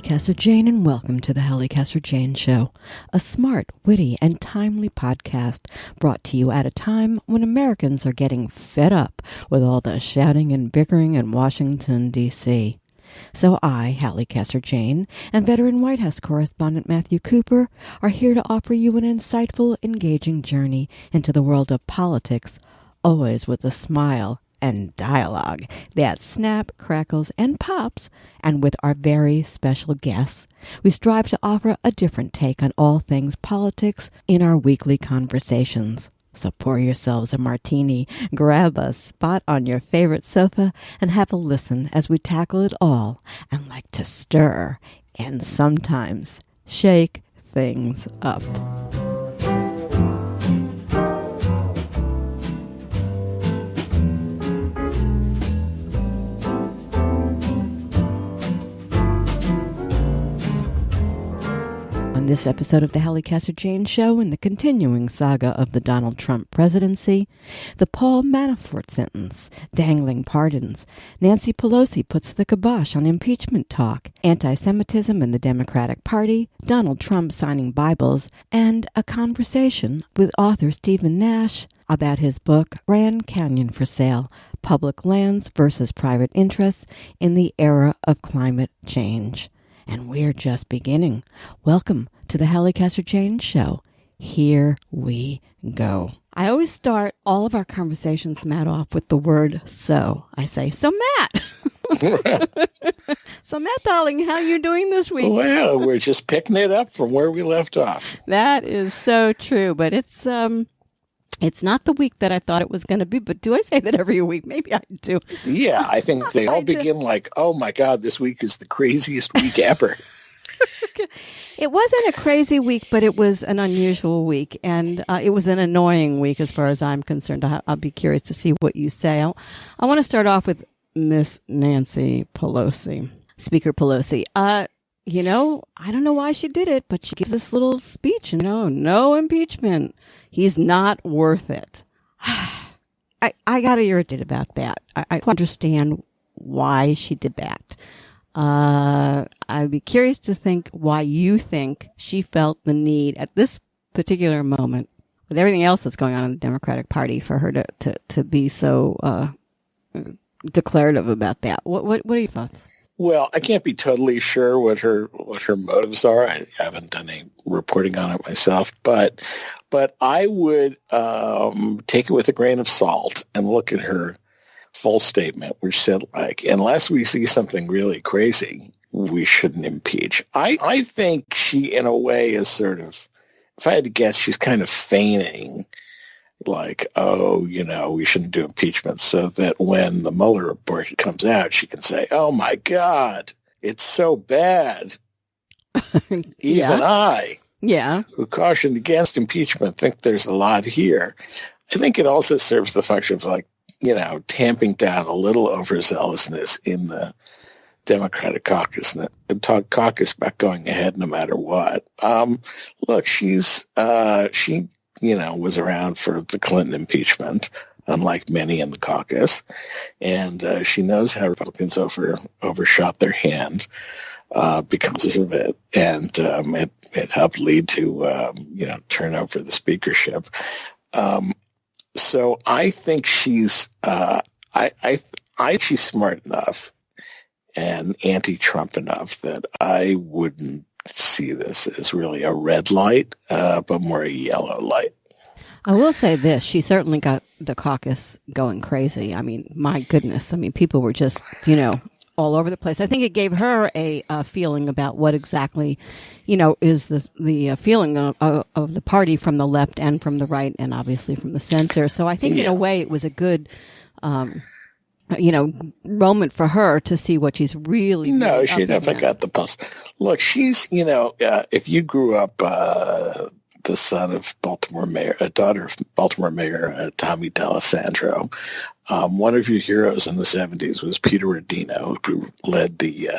Casser-Jayne, and welcome to the Halli Casser-Jayne Show, a smart, witty, and timely podcast brought to you at a time when Americans are getting fed up with all the shouting and bickering in Washington, D.C. So I, Halli Casser-Jayne, and veteran White House correspondent Matthew Cooper are here to offer you an insightful, engaging journey into the world of politics, always with a smile and dialogue that snap, crackles, and pops. And with our very special guests, we strive to offer a different take on all things politics in our weekly conversations. So pour yourselves a martini, grab a spot on your favorite sofa, and have a listen as we tackle it all and like to stir and sometimes shake things up. On this episode of the Halli Casser-Jayne Show, in the continuing saga of the Donald Trump presidency, the Paul Manafort sentence, dangling pardons, Nancy Pelosi puts the kibosh on impeachment talk, anti-Semitism in the Democratic Party, Donald Trump signing Bibles, and a conversation with author Stephen Nash about his book, Grand Canyon for Sale, Public Lands versus Private Interests in the Era of Climate Change. And we're just beginning. Welcome to the Halli Casser-Jayne Show. Here we go. I always start all of our conversations, Matt, off with the word so. I say, so Matt. So Matt, darling, how are you doing this week? Well, we're just picking it up from where we left off. That is so true, but it's not the week that I thought it was going to be, but do I say that every week? Maybe I do. Yeah, I think they all begin like, oh my God, this week is the craziest week ever. It wasn't a crazy week, but it was an unusual week, and it was an annoying week as far as I'm concerned. I'll be curious to see what you say. I want to start off with Miss Nancy Pelosi, Speaker Pelosi. I don't know why she did it, but she gives this little speech, no impeachment. He's not worth it. I got irritated about that. I understand why she did that. I'd be curious to think why you think she felt the need at this particular moment, with everything else that's going on in the Democratic Party, for her to be so declarative about that. What are your thoughts? Well, I can't be totally sure what her motives are. I haven't done any reporting on it myself, but I would take it with a grain of salt and look at her full statement, which said, like, unless we see something really crazy, we shouldn't impeach. I think she, in a way, is sort of, if I had to guess, she's kind of feigning, like, we shouldn't do impeachment, so that when the Mueller report comes out, she can say, oh my God, it's so bad. Even I, who cautioned against impeachment, think there's a lot here. I think it also serves the function of, like, tamping down a little overzealousness in the Democratic caucus, and the caucus about going ahead no matter what. Look, she was around for the Clinton impeachment, unlike many in the caucus, and she knows how Republicans overshot their hand because of it, and it helped lead to turn over the speakership. So I think she's she's smart enough and anti-Trump enough that I wouldn't see this as really a red light, but more a yellow light. I will say this. She certainly got the caucus going crazy. I mean, my goodness. I mean, people were just, all over the place. I think it gave her a feeling about what exactly, is the feeling of the party from the left and from the right and obviously from the center. So I think in a way it was a good, moment for her to see what she's really. No, she never got the pulse. Look, she's, if you grew up the son of a daughter of Baltimore Mayor Tommy D'Alessandro, one of your heroes in the 70s was Peter Rodino, who led the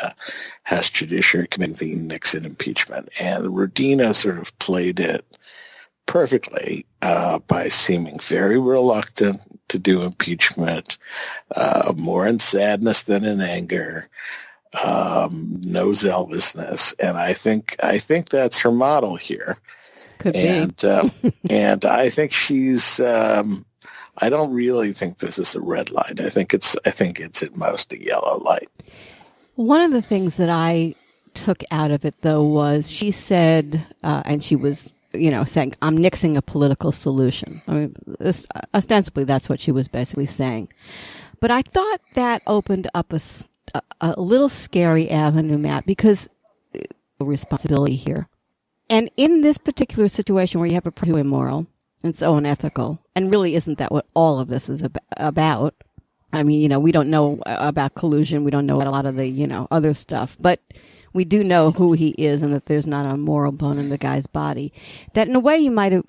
House Judiciary Committee, the Nixon impeachment. And Rodino sort of played it perfectly by seeming very reluctant to do impeachment, more in sadness than in anger, knows Elvisness, and I think that's her model here. Could and, be. And I think she's. I don't really think this is a red light. I think it's at most a yellow light. One of the things that I took out of it, though, was she said, and she was, saying, I'm nixing a political solution. I mean, ostensibly, that's what she was basically saying. But I thought that opened up a little scary avenue, Matt, because responsibility here. And in this particular situation where you have a person who is immoral and so unethical, and really isn't that what all of this is about? I mean, we don't know about collusion. We don't know about a lot of the, other stuff. But we do know who he is and that there's not a moral bone in the guy's body. That in a way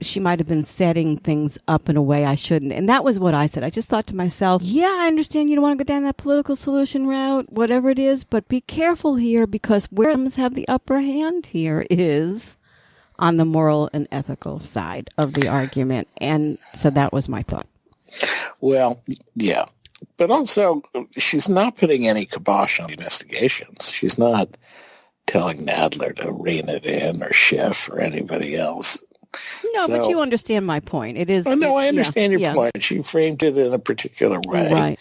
she might have been setting things up in a way I shouldn't. And that was what I said. I just thought to myself, yeah, I understand you don't want to go down that political solution route, whatever it is, but be careful here, because where Muslims have the upper hand here is on the moral and ethical side of the argument. And so that was my thought. Well, yeah. But also, she's not putting any kibosh on the investigations. She's not telling Nadler to rein it in, or Schiff or anybody else. No, but you understand my point. It is. Oh, no, I understand your point. She framed it in a particular way. Right.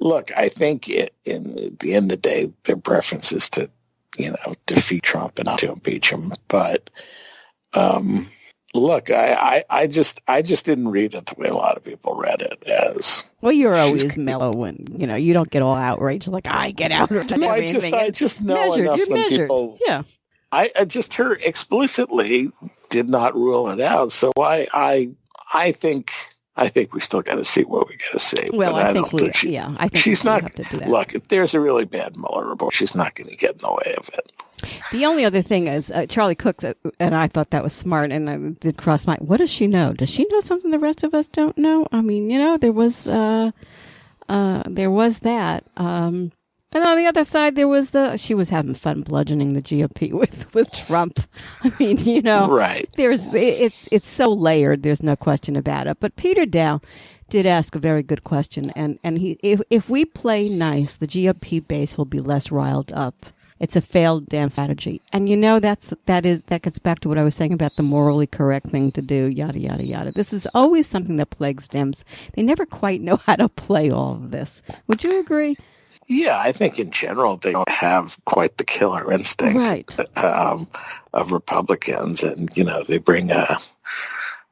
Look, I think at the end of the day, their preference is to, defeat Trump and not to impeach him. But look, I just didn't read it the way a lot of people read it as. Well, you're always mellow when, you don't get all outraged like I get out. No, I just know enough when people. Yeah. I just heard explicitly did not rule it out. So I think we still got to see what we got to see. Well, I think she's not. Have to do that. Look, if there's a really bad Mueller report, she's not going to get in the way of it. The only other thing is Charlie Cook, and I thought that was smart, and I did cross my. What does she know? Does she know something the rest of us don't know? I mean, there was that. And on the other side, there was she was having fun bludgeoning the GOP with Trump. I mean, right. It's so layered. There's no question about it. But Peter Dow did ask a very good question, and if we play nice, the GOP base will be less riled up. It's a failed damn strategy. And that gets back to what I was saying about the morally correct thing to do, yada, yada, yada. This is always something that plagues Dems. They never quite know how to play all of this. Would you agree? Yeah, I think in general they don't have quite the killer instinct of Republicans. And, they bring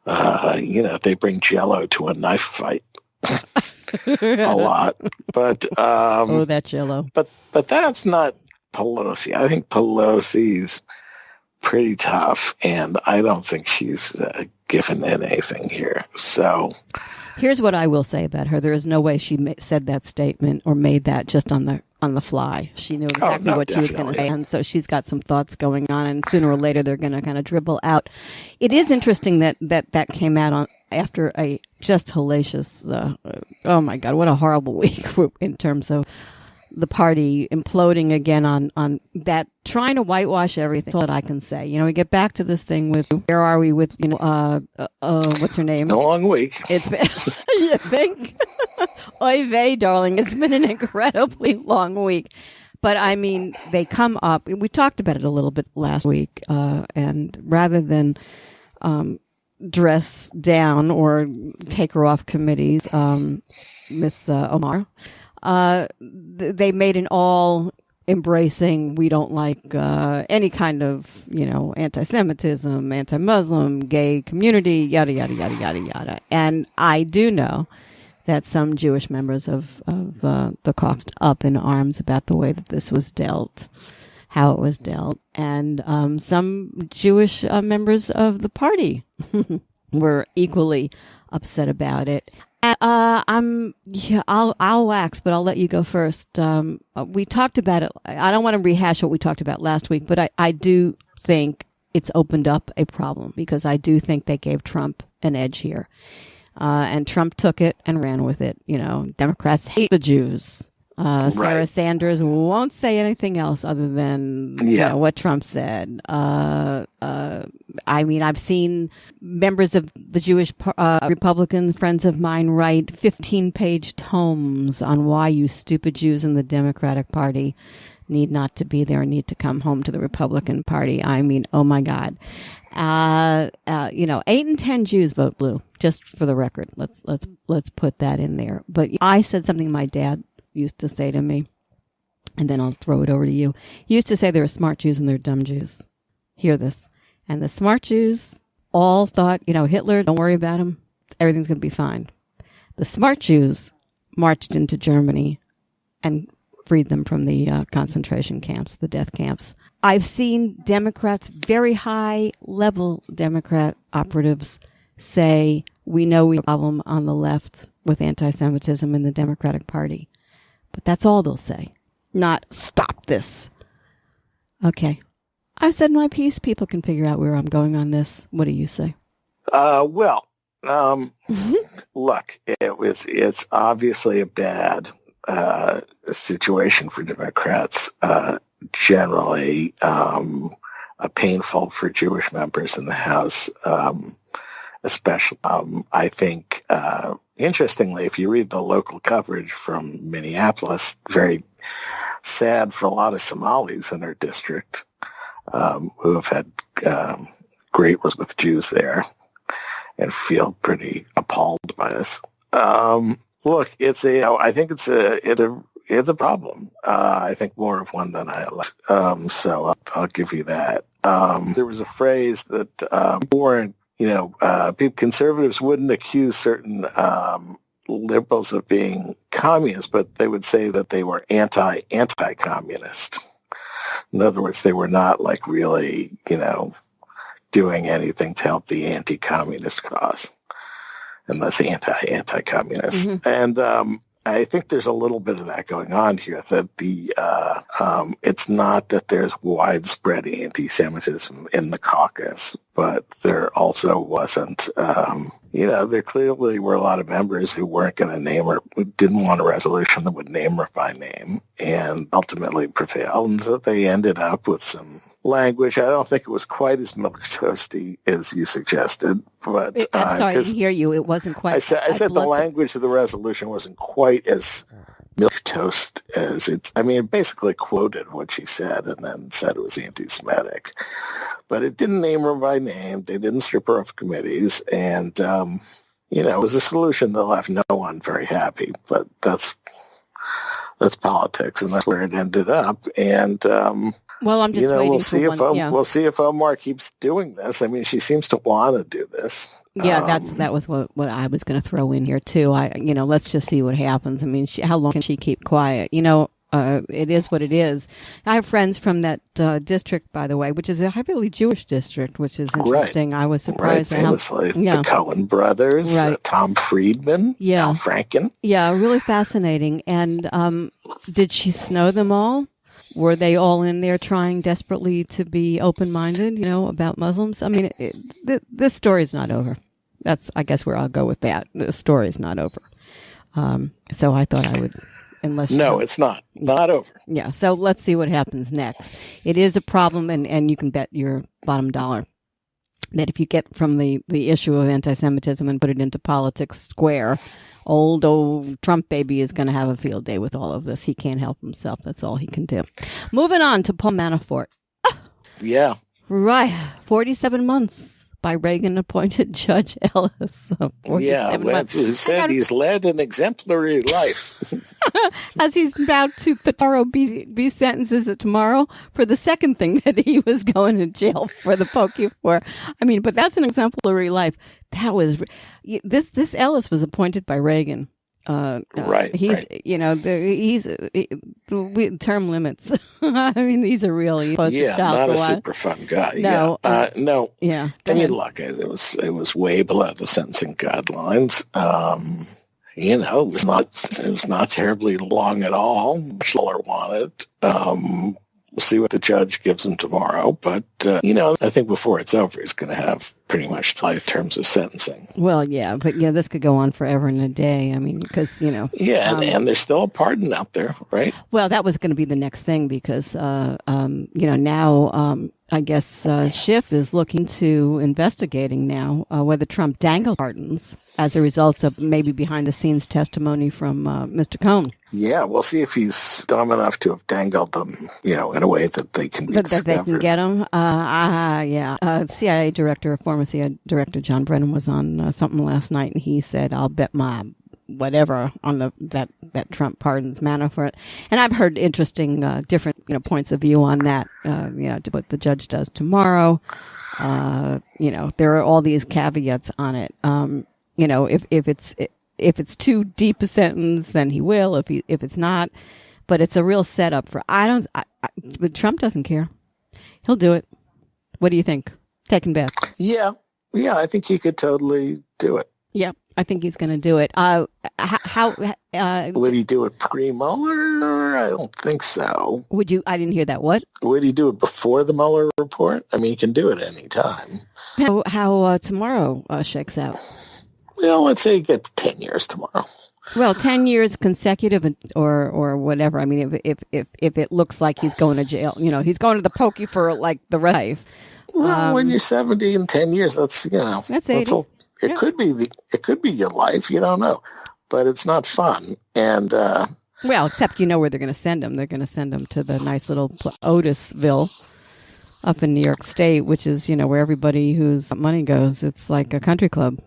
they bring Jell-O to a knife fight. A lot. But that Jell-O. But that's not Pelosi. I think Pelosi's pretty tough, and I don't think she's given anything here. So here's what I will say about her: there is no way she said that statement or made that just on the fly. She knew exactly what she was going to say, and so she's got some thoughts going on, and sooner or later they're going to kind of dribble out. It is interesting that came out after a just hellacious. Oh my God, what a horrible week in terms of the party imploding again on that, trying to whitewash everything. That's all that I can say. We get back to this thing with, where are we with, what's her name? A long week. It's been, you think? Oy vey, darling. It's been an incredibly long week. But I mean, they come up, we talked about it a little bit last week, and rather than, dress down or take her off committees, Miss Omar, they made an all-embracing, we don't like any kind of, anti-Semitism, anti-Muslim, gay community, yada, yada, yada, yada, yada. And I do know that some Jewish members of the caucus up in arms about the way that this was dealt, how it was dealt. And some Jewish members of the party were equally upset about it. I'll wax, but I'll let you go first. We talked about it. I don't want to rehash what we talked about last week, but I do think it's opened up a problem, because I do think they gave Trump an edge here. And Trump took it and ran with it. Democrats hate the Jews. Sarah Sanders won't say anything else other than what Trump said. I mean, I've seen members of the Jewish Republican friends of mine write 15-page tomes on why you stupid Jews in the Democratic Party need not to be there, need to come home to the Republican Party. I mean, oh my God. 8 in 10 Jews vote blue, just for the record. Let's put that in there. But I said something my dad used to say to me, and then I'll throw it over to you. He used to say there are smart Jews and there are dumb Jews. Hear this. And the smart Jews all thought, Hitler, don't worry about him. Everything's going to be fine. The smart Jews marched into Germany and freed them from the concentration camps, the death camps. I've seen Democrats, very high-level Democrat operatives, say, we know we have a problem on the left with anti-Semitism in the Democratic Party. But that's all they'll say. Not, stop this. Okay. I've said my piece. People can figure out where I'm going on this. What do you say? Look, it's obviously a bad situation for Democrats, generally, painful for Jewish members in the House, especially. I think, interestingly, if you read the local coverage from Minneapolis, very sad for a lot of Somalis in our district, who have had great relations with Jews there and feel pretty appalled by this. Look, I think it's a problem. I think more of one than I like. So I'll give you that. There was a phrase that weren't, conservatives wouldn't accuse certain liberals of being communists, but they would say that they were anti-communist. In other words, they were not like really, doing anything to help the anti-communist cause, unless anti-communist. Mm-hmm. And I think there's a little bit of that going on here, that it's not that there's widespread anti-Semitism in the caucus, but there also wasn't, there clearly were a lot of members who weren't going to name her, who didn't want a resolution that would name her by name, and ultimately prevailed. And so they ended up with some language. I don't think it was quite as milquetoasty as you suggested, but I'm sorry, I didn't hear you. It wasn't quite. I said the language of the resolution wasn't quite as milquetoast as it. I mean, it basically quoted what she said and then said it was anti-Semitic, but it didn't name her by name. They didn't strip her off committees, and it was a solution that left no one very happy. But that's politics, and that's where it ended up. And well, I'm just waiting we'll see if Omar keeps doing this. I mean, she seems to want to do this. Yeah, that was what I was going to throw in here too. Let's just see what happens. I mean, how long can she keep quiet? It is what it is. I have friends from that district, by the way, which is a heavily Jewish district, which is interesting. Right. I was surprised. Right, famously, the Cohen brothers, right. Tom Friedman, Al Franken. Yeah, really fascinating. And did she know them all? Were they all in there trying desperately to be open-minded, about Muslims? I mean, this story is not over. That's, I guess, where I'll go with that. The story is not over. So I thought I would, it's not over. Yeah. So let's see what happens next. It is a problem, and you can bet your bottom dollar that if you get from the issue of anti-Semitism and put it into politics square, old Trump baby is going to have a field day with all of this. He can't help himself. That's all he can do. Moving on to Paul Manafort. Yeah. Right. 47 months by Reagan-appointed Judge Ellis. Who said he's led an exemplary life. As he's about to tomorrow be sentences tomorrow for the second thing that he was going to jail for the pokey for. I mean, but that's an exemplary life. That was this Ellis was appointed by Reagan. Right. He's, term limits. I mean, these are really not a super fun guy. No, no. Yeah. I mean, look, it was way below the sentencing guidelines. It was not terribly long at all. Mueller wanted. We'll see what the judge gives him tomorrow. But, I think before it's over, he's going to have pretty much life terms of sentencing. Well, yeah, but yeah, this could go on forever and a day. I mean, because, Yeah, and there's still a pardon out there, right? Well, that was going to be the next thing because, now I guess Schiff is looking to investigating now whether Trump dangled pardons as a result of maybe behind-the-scenes testimony from Mr. Cohn. Yeah, we'll see if he's dumb enough to have dangled them, in a way that they can be discovered. That they can get him. Yeah. CIA director, former CIA director John Brennan was on something last night, and he said, "I'll bet my whatever on that Trump pardons Manafort." And I've heard interesting, different, points of view on that. To what the judge does tomorrow. There are all these caveats on it. If it's too deep a sentence, then he will. If it's not, but it's a real setup for. But Trump doesn't care. He'll do it. What do you think? Taking bets. Yeah. I think he could totally do it. Yeah, I think he's going to do it. Would he do it pre-Mueller? I don't think so. Would you? I didn't hear that. What? Would he do it before the Mueller report? I mean, he can do it any time. How tomorrow shakes out? Well, let's say he gets 10 years tomorrow. Well, 10 years consecutive or whatever. I mean, if it looks like he's going to jail, he's going to the pokey for like the rest of life. Well, when you're 70 in 10 years, that's, That's 80. It could be your life. You don't know, but it's not fun. And well, except where they're going to send him. They're going to send him to the nice little Otisville up in New York State, which is where everybody whose money goes. It's like a country club.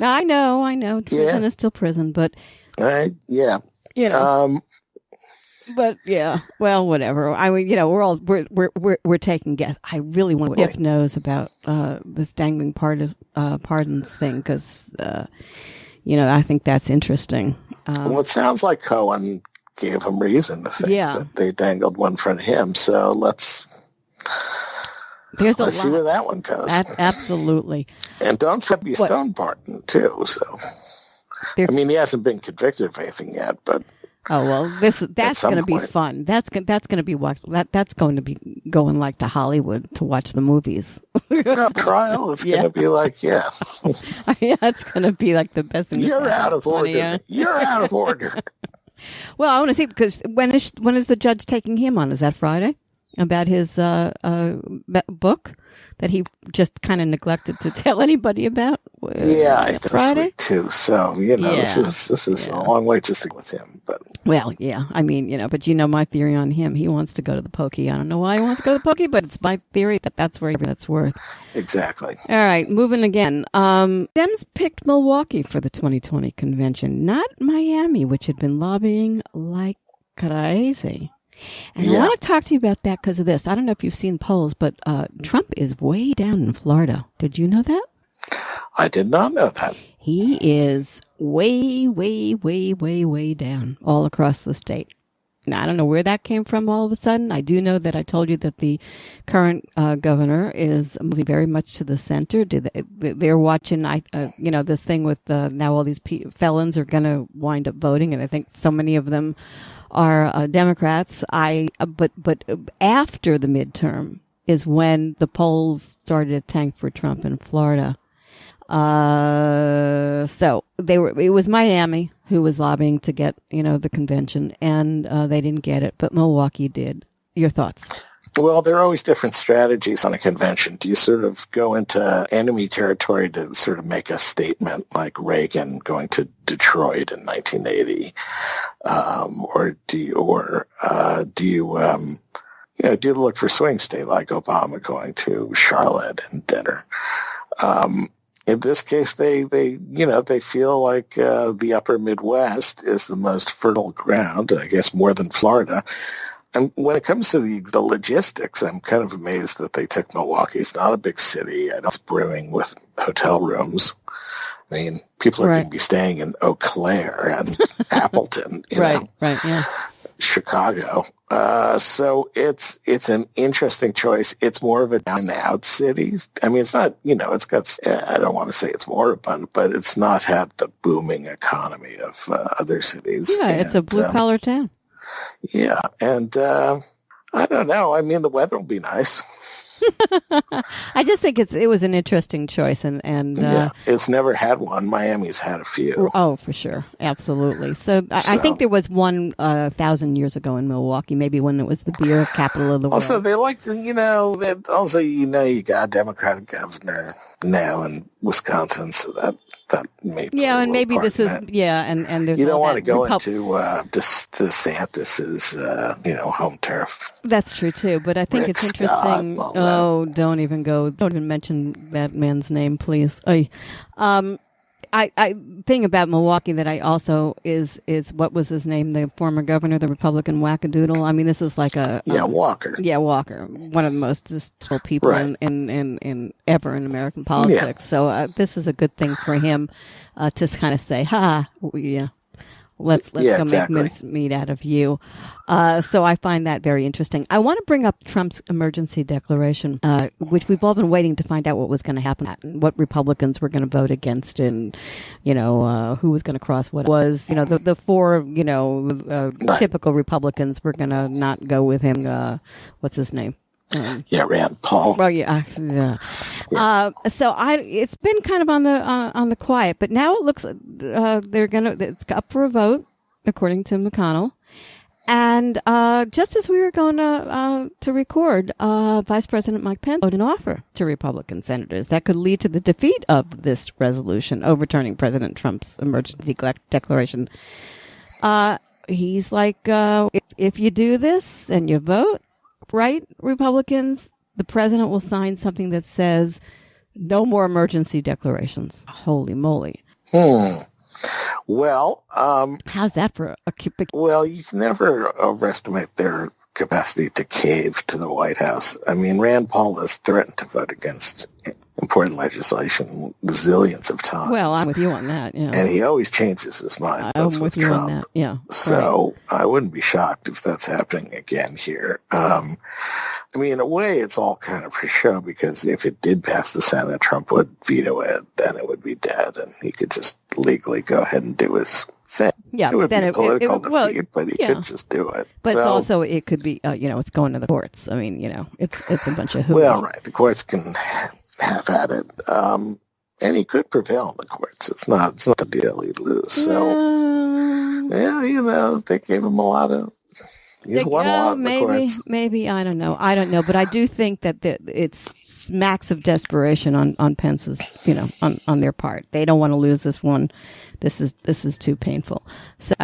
I know. Prison is still prison, but yeah. But yeah, well, whatever. I mean, we're taking guess. I really want to Jeff knows about this dangling pardons thing because I think that's interesting. Well, it sounds like Cohen gave him reason to think that they dangled one for him. So let's see where that one goes. Absolutely. And don't forget the Stone pardon too. So he hasn't been convicted of anything yet, but. Oh well, that's going to be fun. That's going to be that's going to be going like to Hollywood to watch the movies. Trial is going to be like that's going to be like the best thing. You're out of order. You're out of order. Well, I want to see because when is the judge taking him on? Is that Friday? About his book that he just kind of neglected to tell anybody about. I think Friday too. So this is a long way to stick with him. But well, yeah, I mean, but my theory on him. He wants to go to the pokey. I don't know why he wants to go to the pokey, but it's my theory that's where that's worth. Exactly. All right, moving again. Dems picked Milwaukee for the 2020 convention, not Miami, which had been lobbying like crazy. And I want to talk to you about that because of this. I don't know if you've seen polls, but Trump is way down in Florida. Did you know that? I did not know that. He is way, way, way, way, way down all across the state. Now, I don't know where that came from all of a sudden. I do know that I told you that the current governor is moving very much to the center. They're watching, this thing with now all these felons are going to wind up voting, and I think so many of them are Democrats. But after the midterm is when the polls started to tank for Trump in Florida. So it was Miami who was lobbying to get, the convention, and they didn't get it, but Milwaukee did. Your thoughts? Well, there are always different strategies on a convention. Do you sort of go into enemy territory to sort of make a statement like Reagan going to Detroit in 1980? Or do you look for swing state like Obama going to Charlotte and dinner? In this case, they feel like the upper Midwest is the most fertile ground, I guess more than Florida. And when it comes to the logistics, I'm kind of amazed that they took Milwaukee. It's not a big city. It's brimming with hotel rooms. I mean, people are going to be staying in Eau Claire and Appleton, right, yeah. Chicago. So it's an interesting choice. It's more of a down and out city. I mean, it's not, it's got, I don't want to say it's moribund, but it's not had the booming economy of other cities. Yeah, it's a blue collar town. Yeah. And I don't know. I mean, the weather will be nice. I just think it was an interesting choice, and it's never had one. Miami's had a few. Oh, for sure, absolutely. So I think there was one 1,000 years ago in Milwaukee, maybe when it was the beer capital of the world. Also, they like to, you got a Democratic governor now in Wisconsin, so that may play and maybe this is and there's you don't want to go into DeSantis's home turf. That's true too, but I think Rick it's interesting. Scott, don't even mention that man's name, please. I thing about Milwaukee that I also is what was his name, the former governor, the Republican wackadoodle. I mean, this is like Walker. Yeah, Walker, one of the most distasteful people in ever in American politics. Yeah. So this is a good thing for him to kind of say, let's go exactly. make mincemeat out of you. So I find that very interesting. I want to bring up Trump's emergency declaration, which we've all been waiting to find out what was going to happen, what Republicans were going to vote against, and who was going to cross what was. The four typical Republicans were going to not go with him. What's his name? Rand Paul. Well, so it's been kind of on the quiet, but now it looks it's up for a vote, according to McConnell. And just as we were going to record, Vice President Mike Pence wrote an offer to Republican senators that could lead to the defeat of this resolution overturning President Trump's emergency declaration. He's like, if you do this and you vote, right, Republicans, the president will sign something that says no more emergency declarations. Holy moly. Well, how's that for a well, you can never overestimate their capacity to cave to the White House. I mean, Rand Paul has threatened to vote against important legislation zillions of times. Well, I'm with you on that, yeah. And he always changes his mind. I'm with you Trump. on that, yeah. So I wouldn't be shocked if that's happening again here. I mean, in a way, it's all kind of for show, because if it did pass the Senate, Trump would veto it, then it would be dead, and he could just legally go ahead and do his thing. Yeah, it would then be a political defeat, but he could just do it. But it's also, it could be, it's going to the courts. I mean, it's a bunch of hooey. Well, right, the courts can have at it, and he could prevail in the courts. It's not the deal he'd lose. So, they gave him a lot of. He's won a lot in the courts. Maybe I don't know, but I do think that it's smacks of desperation on Pence's, on their part. They don't want to lose this one. This is too painful. So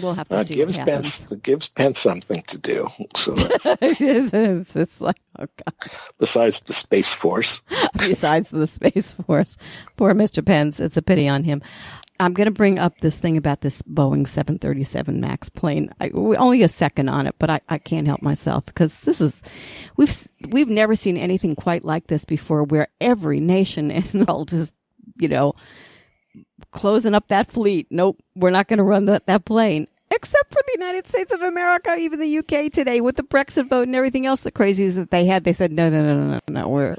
we'll have to see what happens. It gives Pence something to do. So it's like, oh God. Besides the Space Force. Besides the Space Force. Poor Mr. Pence. It's a pity on him. I'm going to bring up this thing about this Boeing 737 MAX plane. Only a second on it, but I can't help myself, because we've never seen anything quite like this before, where every nation in the world is, closing up that fleet. Nope, we're not going to run that plane. Except for the United States of America, even the UK today, with the Brexit vote and everything else, the crazies that they had. They said, no, we're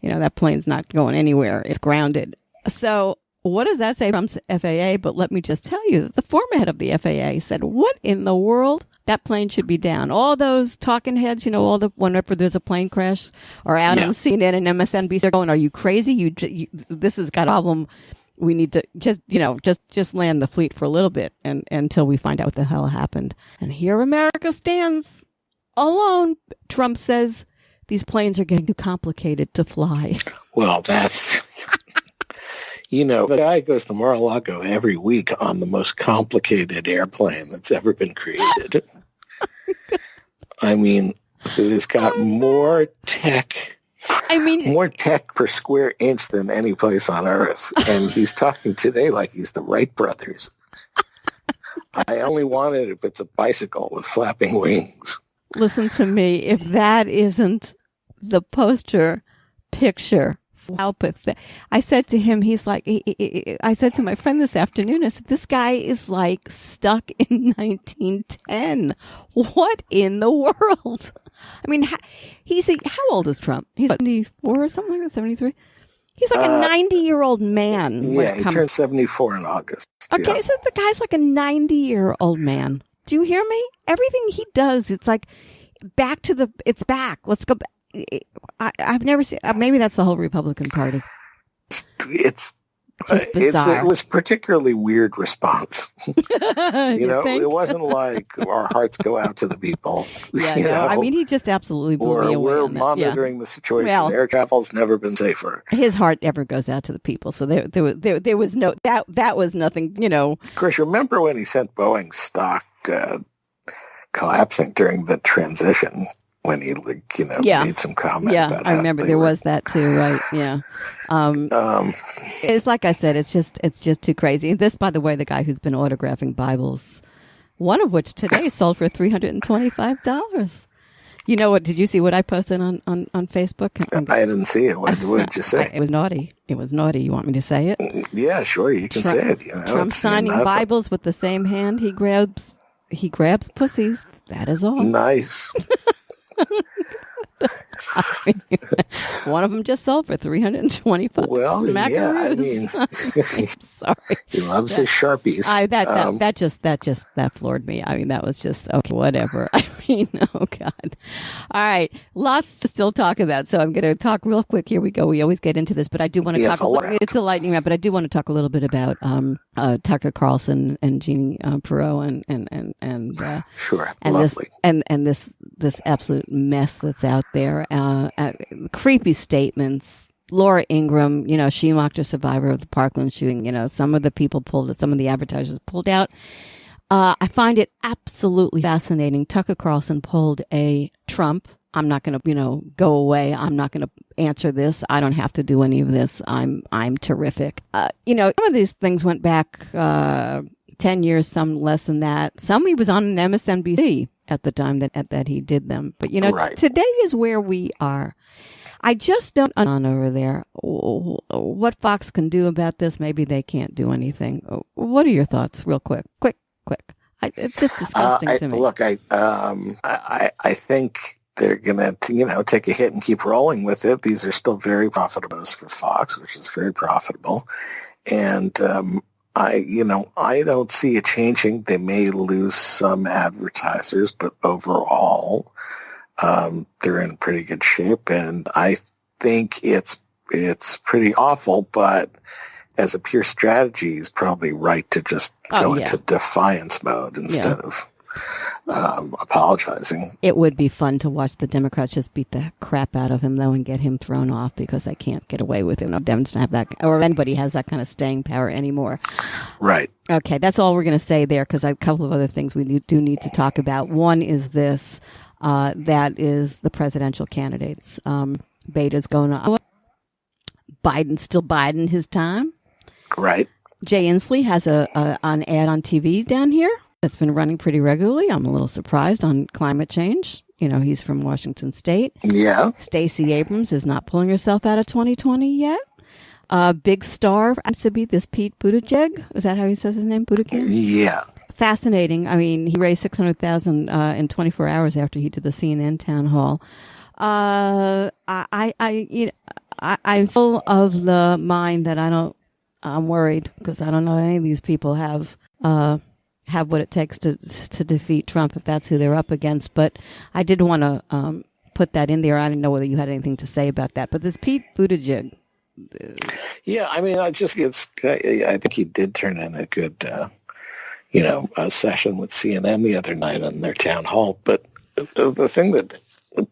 that plane's not going anywhere. It's grounded. So what does that say from FAA? But let me just tell you that the former head of the FAA said, what in the world? That plane should be down. All those talking heads, whenever there's a plane crash, or out on CNN and MSNBC, they're going, are you crazy? You this has got a problem. We need to just land the fleet for a little bit until we find out what the hell happened. And here America stands alone. Trump says these planes are getting too complicated to fly. Well, that's... the guy goes to Mar-a-Lago every week on the most complicated airplane that's ever been created. I mean, it's got more tech per square inch than any place on Earth. And he's talking today like he's the Wright brothers. I only want it if it's a bicycle with flapping wings. Listen to me. If that isn't the poster picture, how pathetic. I said to him, I said to my friend this afternoon, I said, this guy is like stuck in 1910. What in the world? I mean, how old is Trump? He's 74 or something like that, 73? He's like a 90-year-old man. Yeah, he turned 74 in August. Okay, so the guy's like a 90-year-old man. Do you hear me? Everything he does, it's like, it's back. Let's go back. I've never seen, maybe that's the whole Republican Party. It bizarre. was particularly weird response. It wasn't like our hearts go out to the people. Yeah, I mean, he just absolutely blew me away. We're monitoring the situation. Air travel's never been safer. His heart never goes out to the people. So there was no that was nothing. Of course, remember when he sent Boeing stock collapsing during the transition? When he, made some comment. Yeah, I remember there was that too, right? Yeah. It's like I said, it's just too crazy. This, by the way, the guy who's been autographing Bibles, one of which today sold for $325. You know what? Did you see what I posted on Facebook? I didn't see it. What did you say? It was naughty. It was naughty. You want me to say it? Yeah, sure. You can say it. Trump signing Bibles with the same hand he grabs pussies. That is all. Nice. One of them just sold for $325. Well, yeah, I mean, sorry, he loves his Sharpies. That floored me. I mean, that was just okay. Whatever. I mean, oh God. All right, lots to still talk about. So I'm going to talk real quick. Here we go. We always get into this, but I do want to talk. It's a lightning round, but I do want to talk a little bit about Tucker Carlson and Jeannie Perot and sure, and lovely. This absolute mess that's out there. Creepy statements. Laura Ingraham, she mocked a survivor of the Parkland shooting. Some of the people some of the advertisers pulled out. I find it absolutely fascinating. Tucker Carlson pulled a Trump. I'm not going to, go away. I'm not going to answer this. I don't have to do any of this. I'm terrific. Some of these things went back 10 years, some less than that. Some he was on MSNBC at the time that he did them. But, right. Today is where we are. I just don't on over there what Fox can do about this. Maybe they can't do anything. What are your thoughts real quick? Quick. It's just disgusting to me. Look, I think they're going to, take a hit and keep rolling with it. These are still very profitable for Fox, which is very profitable. And, I don't see it changing. They may lose some advertisers, but overall, they're in pretty good shape. And I think it's pretty awful, but as a pure strategy, he's probably right to just go into defiance mode instead of apologizing. It would be fun to watch the Democrats just beat the crap out of him, though, and get him thrown off because they can't get away with it. No, Dems don't have that, or anybody has that kind of staying power anymore. Right. Okay, that's all we're going to say there because a couple of other things we do need to talk about. One is this, that is the presidential candidates. Beta's going on. Biden's still biding his time. Right. Jay Inslee has an ad on TV down here that's been running pretty regularly. I'm a little surprised on climate change. He's from Washington State. Yeah. Stacey Abrams is not pulling herself out of 2020 yet. Big star seems to be this Pete Buttigieg. Is that how he says his name? Buttigieg? Yeah. Fascinating. I mean, he raised $600,000 in 24 hours after he did the CNN town hall. I'm full of the mind that I'm worried because I don't know any of these people have what it takes to defeat Trump if that's who they're up against. But I did want to put that in there. I didn't know whether you had anything to say about that. But this Pete Buttigieg. Yeah, I mean, I think he did turn in a good, a session with CNN the other night on their town hall. But the thing that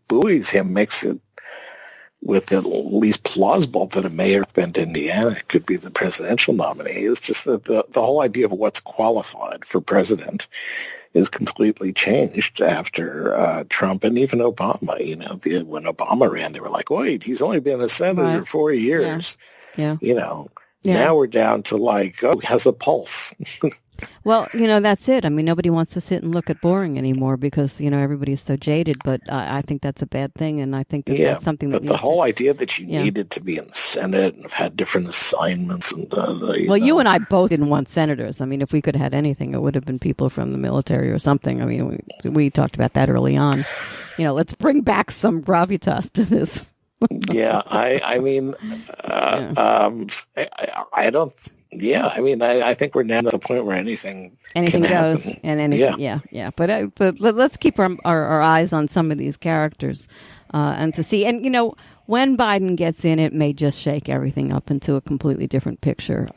buoys him makes it with at least plausible that a mayor of Bend, Indiana could be the presidential nominee is just that the whole idea of what's qualified for president is completely changed after Trump and even Obama. When Obama ran, they were like, wait, he's only been a senator 4 years. Yeah. Now we're down to he has a pulse. Well, that's it. I mean, nobody wants to sit and look at boring anymore because, everybody's so jaded. But I think that's a bad thing. And I think that's something that. But the whole idea that you needed to be in the Senate and have had different assignments. And, you and I both didn't want senators. I mean, if we could have had anything, it would have been people from the military or something. I mean, we talked about that early on. Let's bring back some gravitas to this. Yeah, I mean, I don't. Yeah, I mean, I think we're now at the point where anything can goes, happen. and anything, yeah. But let's keep our eyes on some of these characters, and to see, and when Biden gets in, it may just shake everything up into a completely different picture.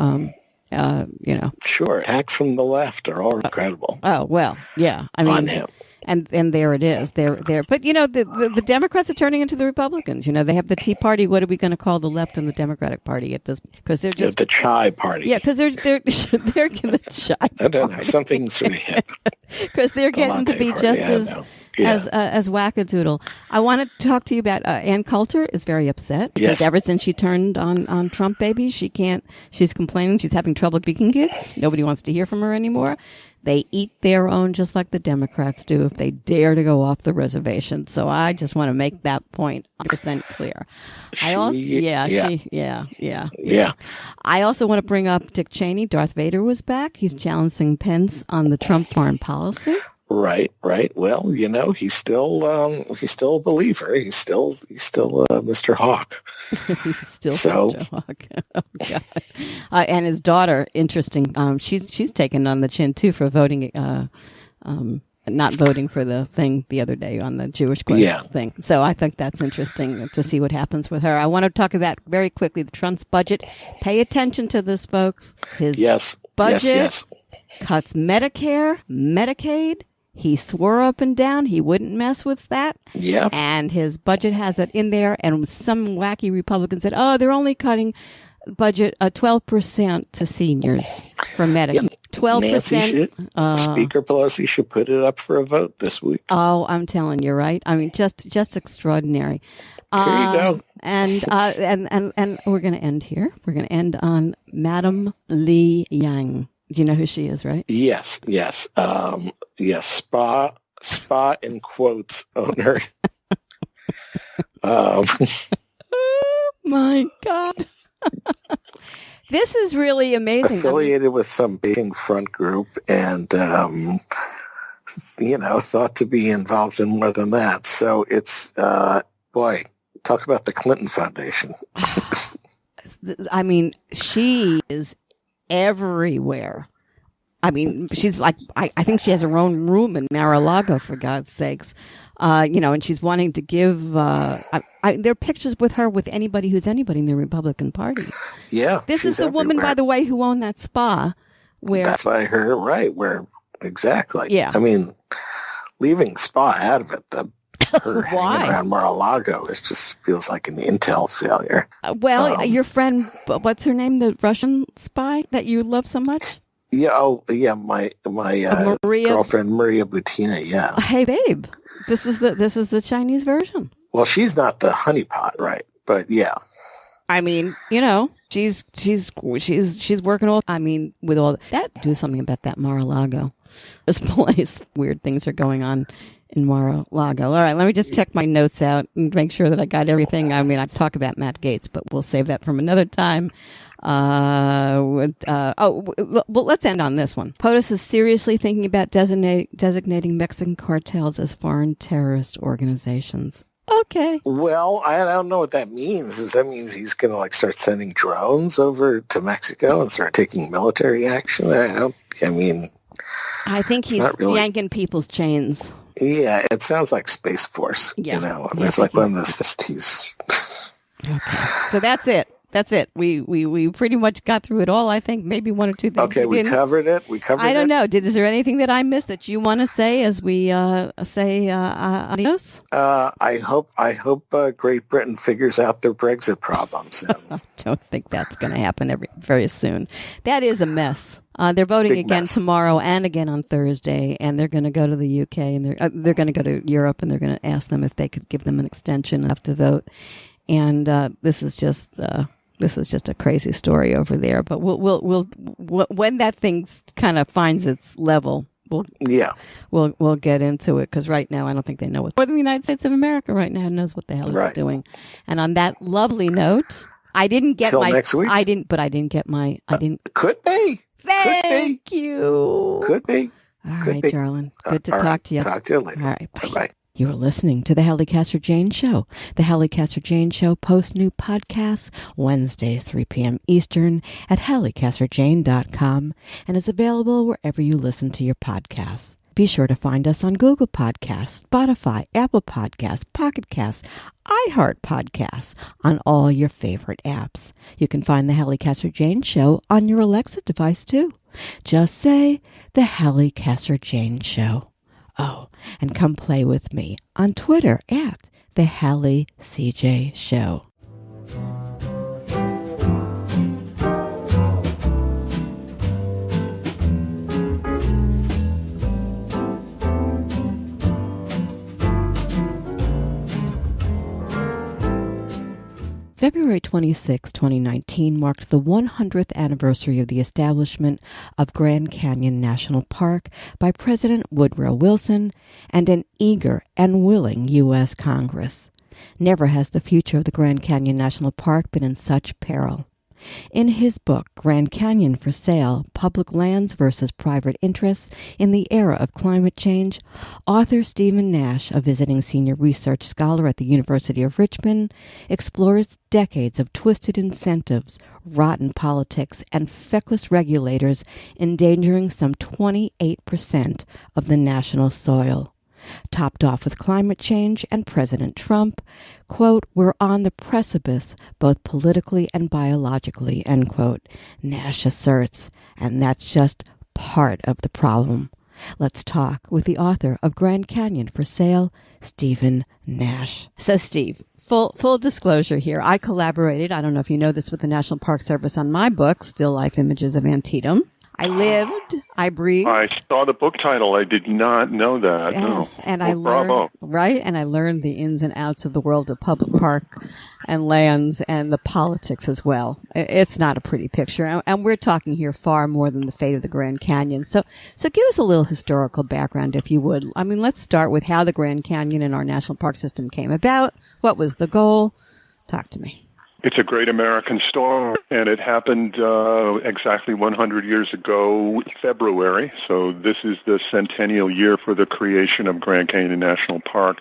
Sure, attacks from the left are all incredible. Oh well, yeah. I mean, on him. And there it is. There. But the Democrats are turning into the Republicans. They have the Tea Party. What are we going to call the left and the Democratic Party at this? Because they're just the Chai Party. Yeah, because they're the Chai. I don't know, something sort of hip. Because they're getting to be just as wackadoodle. I want to talk to you about Ann Coulter is very upset because ever since she turned on Trump baby, she's complaining she's having trouble speaking gigs. Nobody wants to hear from her anymore. They eat their own just like the Democrats do if they dare to go off the reservation. So I just want to make that point 100% clear. I also want to bring up Dick Cheney. Darth Vader was back. He's challenging Pence on the Trump foreign policy. Right. Well, he's still a believer. He's still Mr. Hawk. He's still Mr. Hawk. Oh God. And his daughter, interesting. She's taken on the chin too for voting. Not voting for the thing the other day on the Jewish question thing. So I think that's interesting to see what happens with her. I want to talk about very quickly Trump's budget. Pay attention to this, folks. His budget cuts Medicare, Medicaid. He swore up and down he wouldn't mess with that. Yeah. And his budget has it in there. And some wacky Republican said, they're only cutting budget 12% to seniors for Medicaid. 12%. Speaker Pelosi should put it up for a vote this week. Oh, I'm telling you, right? I mean, just extraordinary. There you go. And we're going to end here. We're going to end on Madam Li Yang. Do you know who she is, right? Yes. Spa in quotes owner. Oh my God. This is really amazing. Affiliated with some Beijing front group and, thought to be involved in more than that. So it's, talk about the Clinton Foundation. I mean, she is everywhere. I mean, she's like, I think she has her own room in Mar-a-Lago, for God's sakes. And she's wanting to give, there are pictures with her with anybody who's anybody in the Republican Party. Yeah. This is the woman, by the way, who owned that spa where. That's what I heard, right, exactly. Yeah. I mean, leaving spa out of it, her Why? hanging around Mar-a-Lago just feels like an intel failure. Your friend, what's her name? The Russian spy that you love so much? Yeah. My girlfriend Maria Butina. Yeah. Hey, babe, this is the Chinese version. Well, she's not the honeypot, right? But yeah. I mean, she's working all. I mean, with all that, do something about that Mar-a-Lago. This place, weird things are going on in Mar-a-Lago. All right, let me just check my notes out and make sure that I got everything. I mean, I talk about Matt Gaetz, but we'll save that from another time. Well, let's end on this one. POTUS is seriously thinking about designating Mexican cartels as foreign terrorist organizations. Okay. Well, I don't know what that means. Does that mean he's going to start sending drones over to Mexico and start taking military action? I think he's yanking people's chains. Yeah, it sounds like Space Force. Yeah. It's like one of those. Okay. So that's it. We pretty much got through it all. I think maybe one or two things. Okay, we covered it. I don't know. Is there anything that I missed that you want to say as we say adios? I hope Great Britain figures out their Brexit problems. I don't think that's going to happen very soon. That is a mess. They're voting Big again mess. Tomorrow and again on Thursday, and they're going to go to the UK and they're going to go to Europe, and they're going to ask them if they could give them an extension enough to vote. And this is just a crazy story over there. But we'll when that thing kind of finds its level, we'll get into it, because right now I don't think they know what more than the United States of America right now knows what the hell it's doing. And on that lovely note, I didn't get Till next week? I didn't get my. I didn't. Could be. Thank you. Could be. All right, darling. Good to talk to you. Talk to you later. All right. Bye. Bye. You are listening to the Halli Casser-Jayne Show. The Halli Casser-Jayne Show posts new podcasts Wednesdays, 3 p.m. Eastern at hallicasserjayne.com and is available wherever you listen to your podcasts. Be sure to find us on Google Podcasts, Spotify, Apple Podcasts, Pocket Casts, iHeart Podcasts, on all your favorite apps. You can find the Halli Casser-Jayne Show on your Alexa device, too. Just say, the Halli Casser-Jayne Show. Oh, and come play with me on Twitter at the Halli CJ Show. February 26, 2019 marked the 100th anniversary of the establishment of Grand Canyon National Park by President Woodrow Wilson and an eager and willing U.S. Congress. Never has the future of the Grand Canyon National Park been in such peril. In his book, Grand Canyon for Sale, Public Lands versus Private Interests in the Era of Climate Change, author Stephen Nash, a visiting senior research scholar at the University of Richmond, explores decades of twisted incentives, rotten politics, and feckless regulators endangering some 28% of the national soil. Topped off with climate change and President Trump, quote, "We're on the precipice, both politically and biologically," end quote, Nash asserts, and that's just part of the problem. Let's talk with the author of Grand Canyon for Sale, Stephen Nash. So, Steve, full disclosure here. I collaborated, I don't know if you know this, with the National Park Service on my book, Still Life Images of Antietam. I lived, I breathed. I saw the book title. I did not know that. Yes, no. and I learned, bravo. right? And I learned the ins and outs of the world of public park and lands and the politics as well. It's not a pretty picture. And we're talking here far more than the fate of the Grand Canyon. So give us a little historical background, if you would. I mean, let's start with how the Grand Canyon and our national park system came about. What was the goal? Talk to me. It's a great American story, and it happened exactly 100 years ago, February. So this is the centennial year for the creation of Grand Canyon National Park.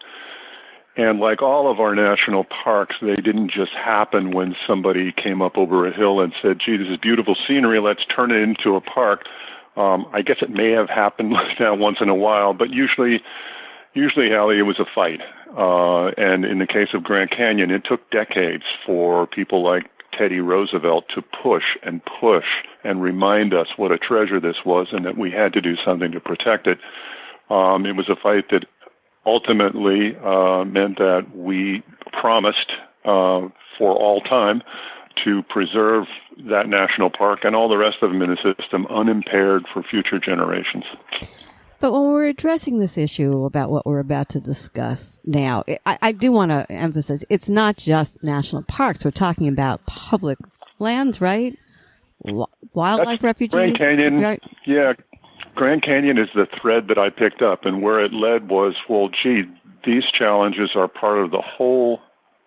And like all of our national parks, they didn't just happen when somebody came up over a hill and said, gee, this is beautiful scenery, let's turn it into a park. I guess it may have happened now once in a while, but usually, Halli, it was a fight. And in the case of Grand Canyon, it took decades for people like Teddy Roosevelt to push and remind us what a treasure this was and that we had to do something to protect it. It was a fight that ultimately meant that we promised for all time to preserve that national park and all the rest of them in the system unimpaired for future generations. But when we're addressing this issue about what we're about to discuss now, I do want to emphasize it's not just national parks. We're talking about public lands, right? Wildlife refuges. Grand Canyon, right? Yeah. Grand Canyon is the thread that I picked up, and where it led was, well, gee, these challenges are part of the whole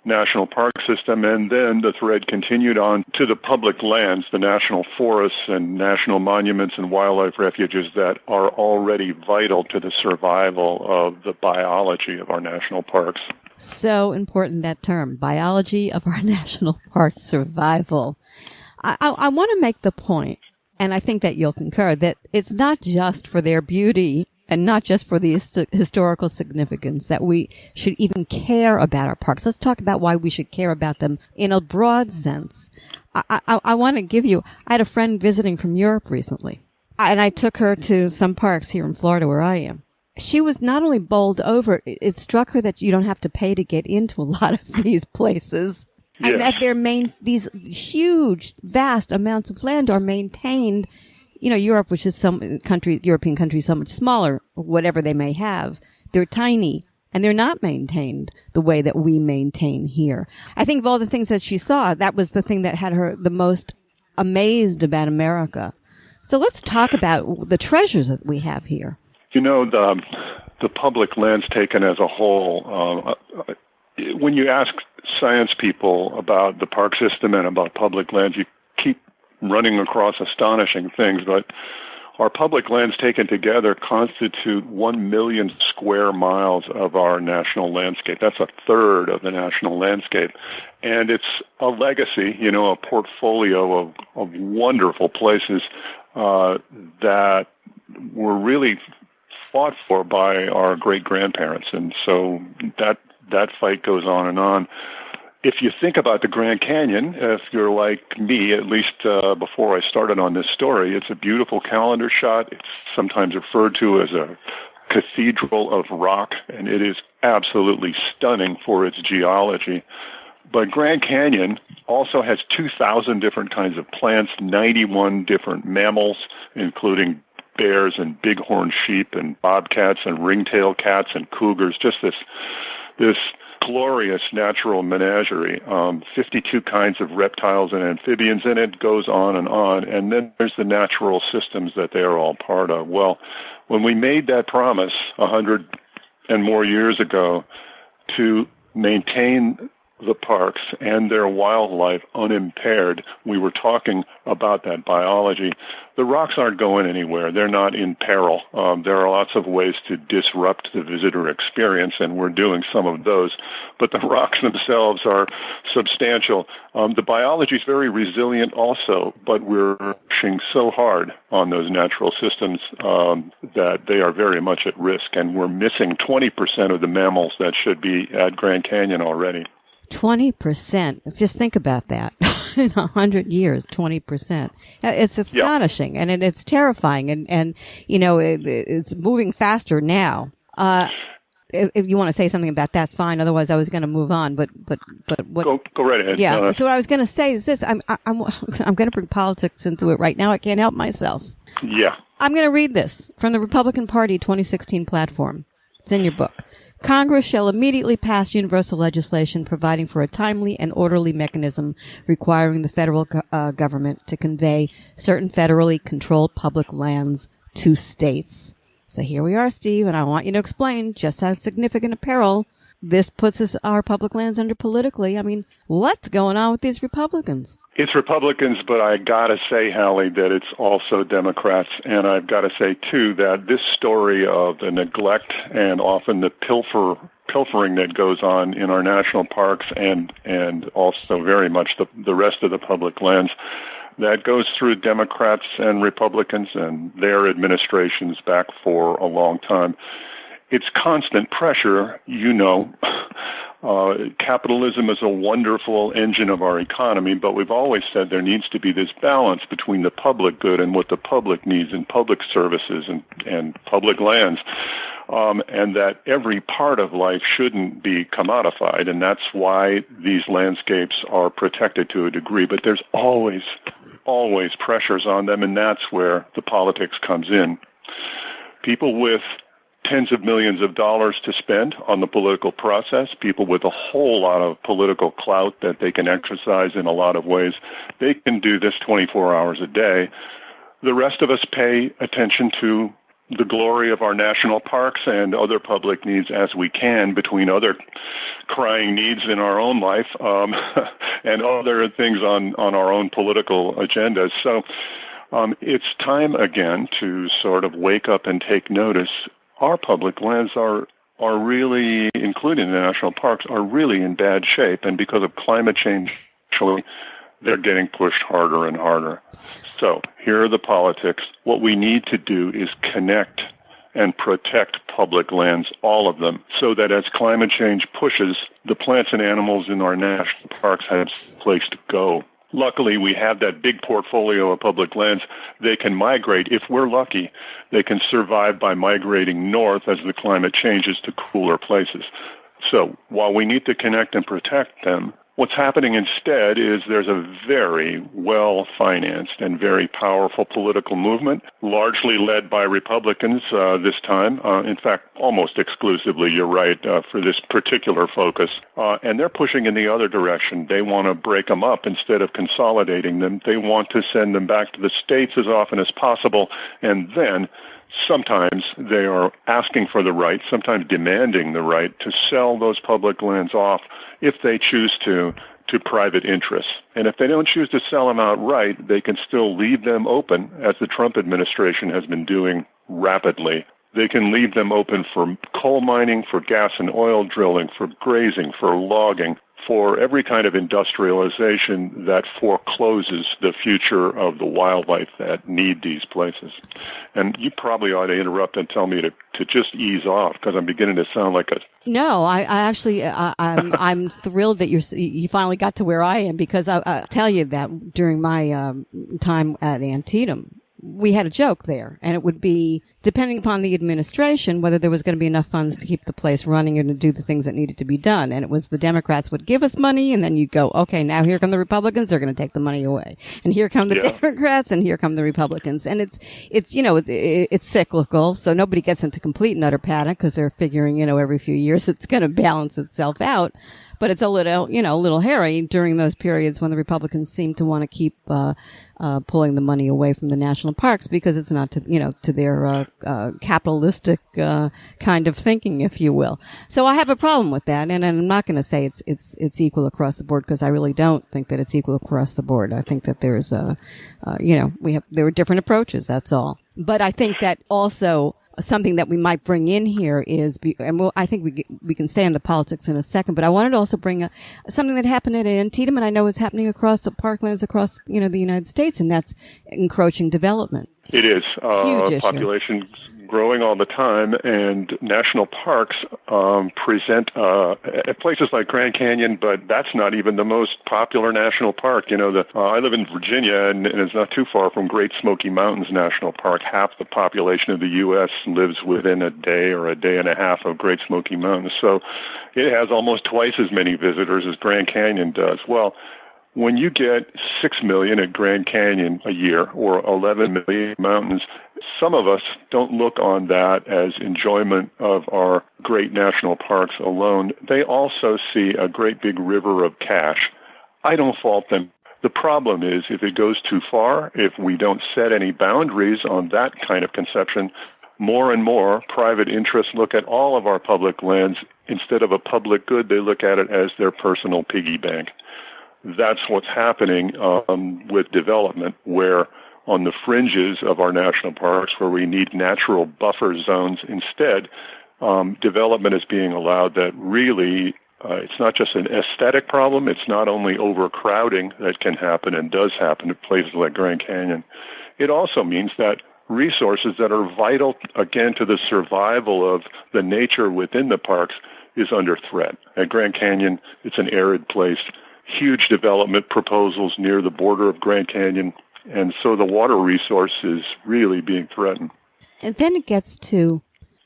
national park system, and then the thread continued on to the public lands, the national forests and national monuments and wildlife refuges that are already vital to the survival of the biology of our national parks. So important, that term, biology of our national park survival. I want to make the point, and I think that you'll concur, that it's not just for their beauty and not just for the historical significance that we should even care about our parks. Let's talk about why we should care about them in a broad sense. I want to give you, I had a friend visiting from Europe recently, and I took her to some parks here in Florida where I am. She was not only bowled over, it struck her that you don't have to pay to get into a lot of these places. Yes. And that these huge, vast amounts of land are maintained. You know, Europe, which is European countries so much smaller, whatever they may have, they're tiny and they're not maintained the way that we maintain here. I think of all the things that she saw, that was the thing that had her the most amazed about America. So let's talk about the treasures that we have here. You know, the public lands taken as a whole, when you ask science people about the park system and about public lands, you keep running across astonishing things, but Our public lands taken together constitute 1 million square miles of our national landscape. That's a third of the national landscape. And it's a legacy, a portfolio of wonderful places that were really fought for by our great-grandparents. And so that fight goes on and on. If you think about the Grand Canyon, if you're like me, at least before I started on this story, it's a beautiful calendar shot. It's sometimes referred to as a cathedral of rock, and it is absolutely stunning for its geology. But Grand Canyon also has 2,000 different kinds of plants, 91 different mammals, including bears and bighorn sheep and bobcats and ringtail cats and cougars, just this glorious natural menagerie, 52 kinds of reptiles and amphibians, and it goes on. And then there's the natural systems that they are all part of. Well, when we made that promise 100 and more years ago to maintain the parks and their wildlife unimpaired, we were talking about that biology. The rocks aren't going anywhere. They're not in peril. There are lots of ways to disrupt the visitor experience, and we're doing some of those. But the rocks themselves are substantial. The biology is very resilient also, but we're pushing so hard on those natural systems that they are very much at risk, and we're missing 20% of the mammals that should be at Grand Canyon already. 20%. Just think about that. In 100 years, 20%. It's astonishing, and it's terrifying, and it's moving faster now. If you want to say something about that, fine. Otherwise, I was going to move on. But what? Go right ahead. Yeah. So what I was going to say is this: I'm going to bring politics into it right now. I can't help myself. Yeah. I'm going to read this from the Republican Party 2016 platform. It's in your book. Congress shall immediately pass universal legislation providing for a timely and orderly mechanism requiring the federal government to convey certain federally controlled public lands to states. So here we are, Steve, and I want you to explain just how significant a peril this puts our public lands under politically. I mean, what's going on with these Republicans? It's Republicans, but I got to say, Halli, that it's also Democrats. And I've got to say, too, that this story of the neglect and often the pilfering that goes on in our national parks and also very much the rest of the public lands, that goes through Democrats and Republicans and their administrations back for a long time. It's constant pressure, capitalism is a wonderful engine of our economy, but we've always said there needs to be this balance between the public good and what the public needs in public services and public lands, and that every part of life shouldn't be commodified, and that's why these landscapes are protected to a degree. But there's always pressures on them, and that's where the politics comes in. People with tens of millions of dollars to spend on the political process, people with a whole lot of political clout that they can exercise in a lot of ways, they can do this 24 hours a day. The rest of us pay attention to the glory of our national parks and other public needs as we can, between other crying needs in our own life and other things on our own political agendas. So it's time again to sort of wake up and take notice. Our public lands are really, including the national parks, are really in bad shape, and because of climate change, they're getting pushed harder and harder. So here are the politics. What we need to do is connect and protect public lands, all of them, so that as climate change pushes, the plants and animals in our national parks have a place to go. Luckily, we have that big portfolio of public lands. They can migrate. If we're lucky, they can survive by migrating north as the climate changes to cooler places. So while we need to connect and protect them, what's happening instead is there's a very well-financed and very powerful political movement, largely led by Republicans this time. In fact, almost exclusively, you're right, for this particular focus. And they're pushing in the other direction. They want to break them up instead of consolidating them. They want to send them back to the states as often as possible, and then sometimes they are asking for the right, sometimes demanding the right, to sell those public lands off, if they choose to to private interests. And if they don't choose to sell them outright, they can still leave them open, as the Trump administration has been doing rapidly. They can leave them open for coal mining, for gas and oil drilling, for grazing, for logging, for every kind of industrialization that forecloses the future of the wildlife that need these places. And you probably ought to interrupt and tell me to just ease off, because I'm beginning to sound like a... No, I actually, I'm thrilled that you finally got to where I am, because I tell you that during my time at Antietam, we had a joke there, and it would be, depending upon the administration, whether there was going to be enough funds to keep the place running and to do the things that needed to be done. And it was the Democrats would give us money, and then you'd go, okay, now here come the Republicans, they're going to take the money away. And here come the Democrats, and here come the Republicans. And it's cyclical, so nobody gets into complete and utter panic, because they're figuring, every few years it's going to balance itself out. But it's a little hairy during those periods when the Republicans seem to want to keep pulling the money away from the national parks, because it's not to their capitalistic kind of thinking, if you will. So I have a problem with that, and I'm not going to say it's equal across the board, because I really don't think that it's equal across the board. I think that there's there are different approaches. That's all. But I think that also, something that we might bring in here is, I think we can stay on the politics in a second, but I wanted to also bring something that happened at Antietam, and I know is happening across the parklands across, the United States, and that's encroaching development. It is. Huge Population's growing all the time, and national parks present at places like Grand Canyon, but that's not even the most popular national park. I live in Virginia, and it's not too far from Great Smoky Mountains National Park. Half the population of the U.S. lives within a day or a day and a half of Great Smoky Mountains, so it has almost twice as many visitors as Grand Canyon does. Well, when you get 6 million at Grand Canyon a year, or 11 million mountains, some of us don't look on that as enjoyment of our great national parks alone. They also see a great big river of cash. I don't fault them. The problem is, if it goes too far, if we don't set any boundaries on that kind of conception, more and more private interests look at all of our public lands. Instead of a public good, they look at it as their personal piggy bank. That's what's happening with development, where on the fringes of our national parks, where we need natural buffer zones instead, development is being allowed that really, it's not just an aesthetic problem. It's not only overcrowding that can happen and does happen at places like Grand Canyon. It also means that resources that are vital, again, to the survival of the nature within the parks is under threat. At Grand Canyon, it's an arid place. Huge development proposals near the border of Grand Canyon, and so the water resource is really being threatened. And then it gets to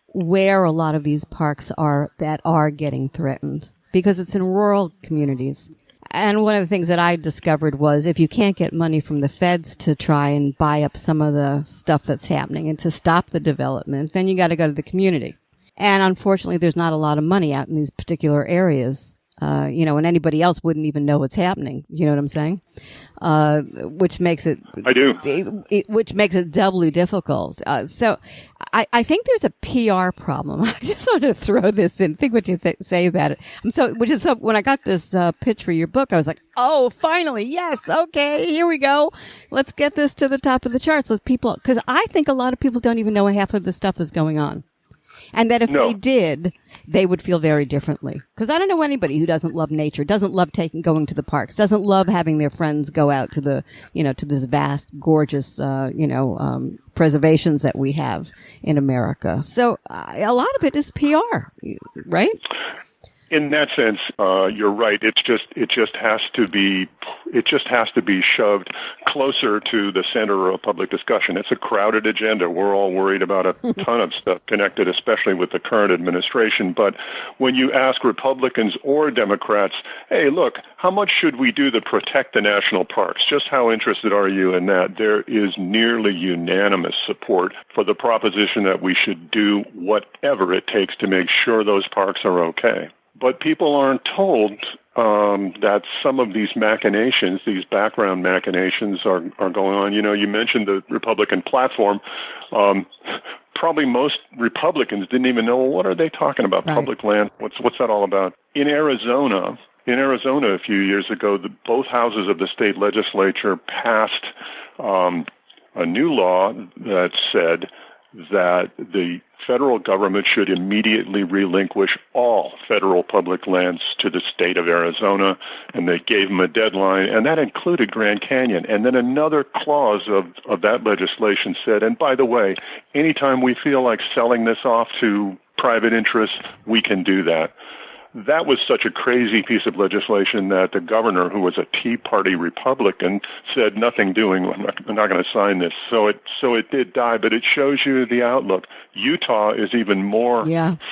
where a lot of these parks are that are getting threatened, because it's in rural communities. And one of the things that I discovered was, if you can't get money from the feds to try and buy up some of the stuff that's happening and to stop the development, then you got to go to the community. And unfortunately, there's not a lot of money out in these particular areas. And anybody else wouldn't even know what's happening. You know what I'm saying? Which makes it... I do. Which makes it doubly difficult. So I think there's a PR problem. I just want to throw this in. Think what you say about it. When I got this pitch for your book, I was like, oh, finally, yes, okay, here we go. Let's get this to the top of the charts. Because I think a lot of people don't even know half of the stuff is going on. And that if they did, they would feel very differently. Because I don't know anybody who doesn't love nature, doesn't love going to the parks, doesn't love having their friends go out to to this vast, gorgeous, preservations that we have in America. So a lot of it is PR, right? In that sense, you're right. It just has to be shoved closer to the center of public discussion. It's a crowded agenda. We're all worried about a ton of stuff connected, especially with the current administration. But when you ask Republicans or Democrats, hey, look, how much should we do to protect the national parks? Just how interested are you in that? There is nearly unanimous support for the proposition that we should do whatever it takes to make sure those parks are okay. But people aren't told that some of these machinations, these background machinations are going on. You mentioned the Republican platform. Probably most Republicans didn't even know, well, what are they talking about? Right. Public land, what's that all about? In Arizona, In Arizona a few years ago, both houses of the state legislature passed a new law that said that the federal government should immediately relinquish all federal public lands to the state of Arizona, and they gave them a deadline, and that included Grand Canyon. And then another clause of that legislation said, and by the way, anytime we feel like selling this off to private interests, we can do that. That was such a crazy piece of legislation that the governor, who was a Tea Party Republican, said, nothing doing, I'm not going to sign this. So it did die, but it shows you the outlook. Utah is even more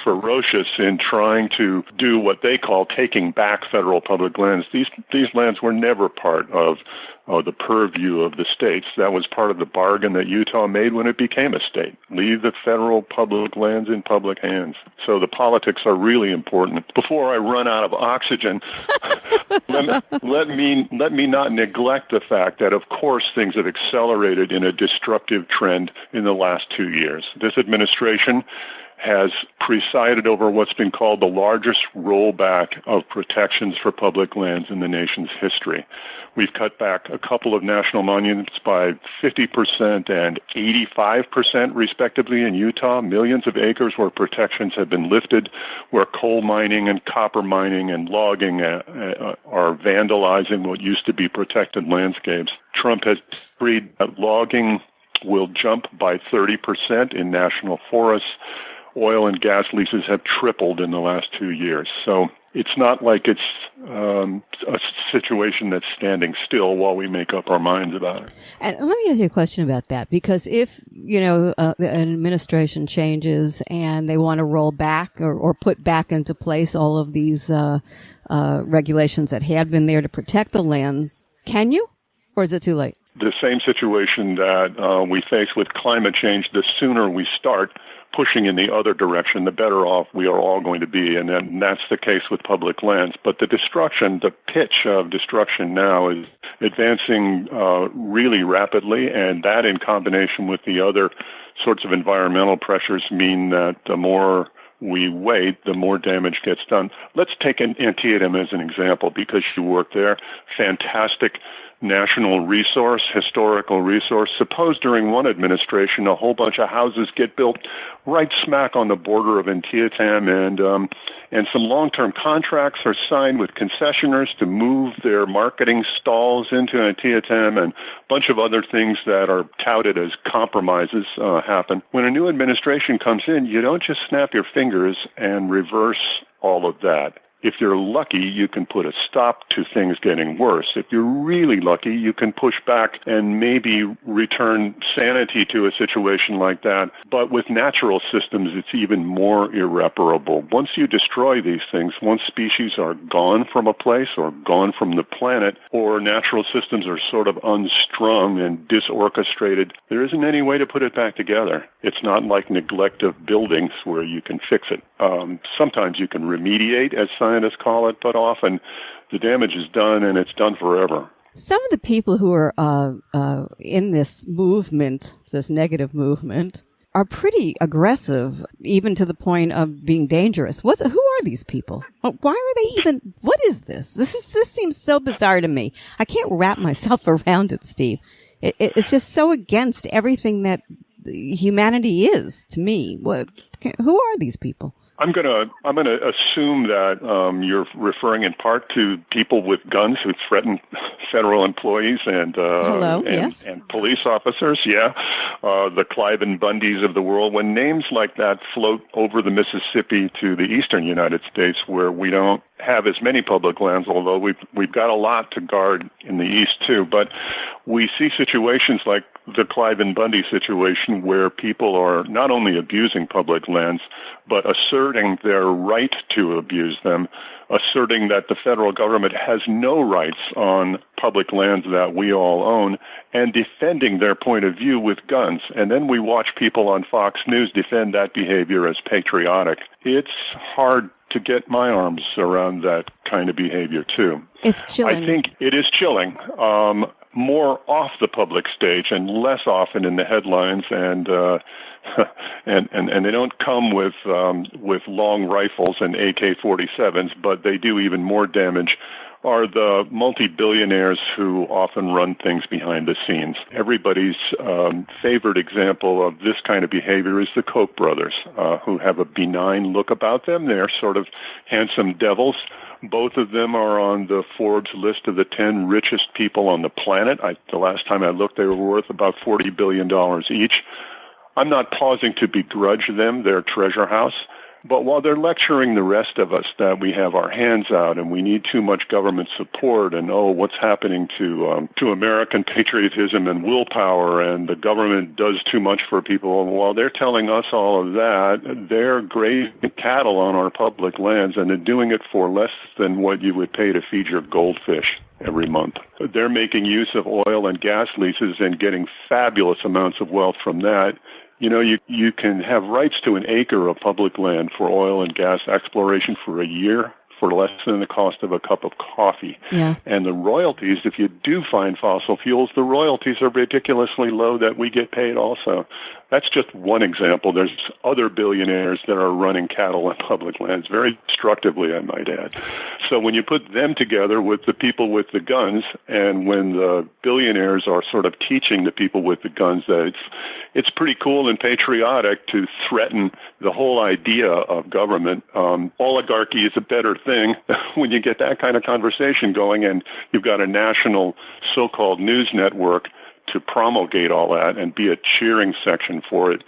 ferocious in trying to do what they call taking back federal public lands. These lands were never part of the purview of the states. That was part of the bargain that Utah made when it became a state. Leave the federal public lands in public hands. So the politics are really important. Before I run out of oxygen, let me not neglect the fact that, of course, things have accelerated in a destructive trend in the last 2 years. This administration has presided over what's been called the largest rollback of protections for public lands in the nation's history. We've cut back a couple of national monuments by 50% and 85%, respectively, in Utah. Millions of acres where protections have been lifted, where coal mining and copper mining and logging are vandalizing what used to be protected landscapes. Trump has decreed that logging will jump by 30% in national forests. Oil and gas leases have tripled in the last 2 years. So it's not like it's a situation that's standing still while we make up our minds about it. And let me ask you a question about that, because if, an administration changes and they want to roll back or put back into place all of these regulations that had been there to protect the lands, can you? Or is it too late? The same situation that we face with climate change, the sooner we start pushing in the other direction, the better off we are all going to be. And then that's the case with public lands. But the pitch of destruction now is advancing really rapidly, and that in combination with the other sorts of environmental pressures mean that the more we wait, the more damage gets done. Let's take Antietam as an example, because you work there. Fantastic national resource, historical resource. Suppose during one administration a whole bunch of houses get built right smack on the border of Antietam, and some long-term contracts are signed with concessioners to move their marketing stalls into Antietam, and a bunch of other things that are touted as compromises happen. When a new administration comes in, you don't just snap your fingers and reverse all of that. If you're lucky, you can put a stop to things getting worse. If you're really lucky, you can push back and maybe return sanity to a situation like that. But with natural systems, it's even more irreparable. Once you destroy these things, once species are gone from a place or gone from the planet, or natural systems are sort of unstrung and disorchestrated, there isn't any way to put it back together. It's not like neglect of buildings where you can fix it. Sometimes you can remediate, as scientists call it, but often the damage is done and it's done forever. Some of the people who are in this movement, this negative movement, are pretty aggressive, even to the point of being dangerous. Who are these people? Why are they even? What is this? This seems so bizarre to me. I can't wrap myself around it, Steve. It's just so against everything that humanity is to me. Who are these people? I'm gonna assume that you're referring in part to people with guns who threaten federal employees and police officers. Yeah, the Clive and Bundys of the world. When names like that float over the Mississippi to the eastern United States, where we don't have as many public lands, although we've got a lot to guard in the east too. But we see situations like the Clive and Bundy situation, where people are not only abusing public lands, but asserting their right to abuse them, asserting that the federal government has no rights on public lands that we all own, and defending their point of view with guns. And then we watch people on Fox News defend that behavior as patriotic. It's hard to get my arms around that kind of behavior, too. It's chilling. I think it is chilling. more off the public stage and less often in the headlines, and and they don't come with long rifles and AK-47s, but they do even more damage, are the multi-billionaires who often run things behind the scenes. Everybody's favorite example of this kind of behavior is the Koch brothers, who have a benign look about them. They're sort of handsome devils. Both of them are on the Forbes list of the 10 richest people on the planet. The last time I looked, they were worth about $40 billion each. I'm not pausing to begrudge them their treasure house, but while they're lecturing the rest of us that we have our hands out and we need too much government support and, what's happening to American patriotism and willpower, and the government does too much for people, and while they're telling us all of that, they're grazing cattle on our public lands, and they're doing it for less than what you would pay to feed your goldfish every month. They're making use of oil and gas leases and getting fabulous amounts of wealth from that. You know, you can have rights to an acre of public land for oil and gas exploration for a year for less than the cost of a cup of coffee. Yeah. And the royalties, if you do find fossil fuels, the royalties are ridiculously low that we get paid also. That's just one example. There's other billionaires that are running cattle on public lands, very destructively, I might add. So when you put them together with the people with the guns, and when the billionaires are sort of teaching the people with the guns that it's pretty cool and patriotic to threaten the whole idea of government, oligarchy is a better thing. When you get that kind of conversation going and you've got a national so-called news network to promulgate all that and be a cheering section for it,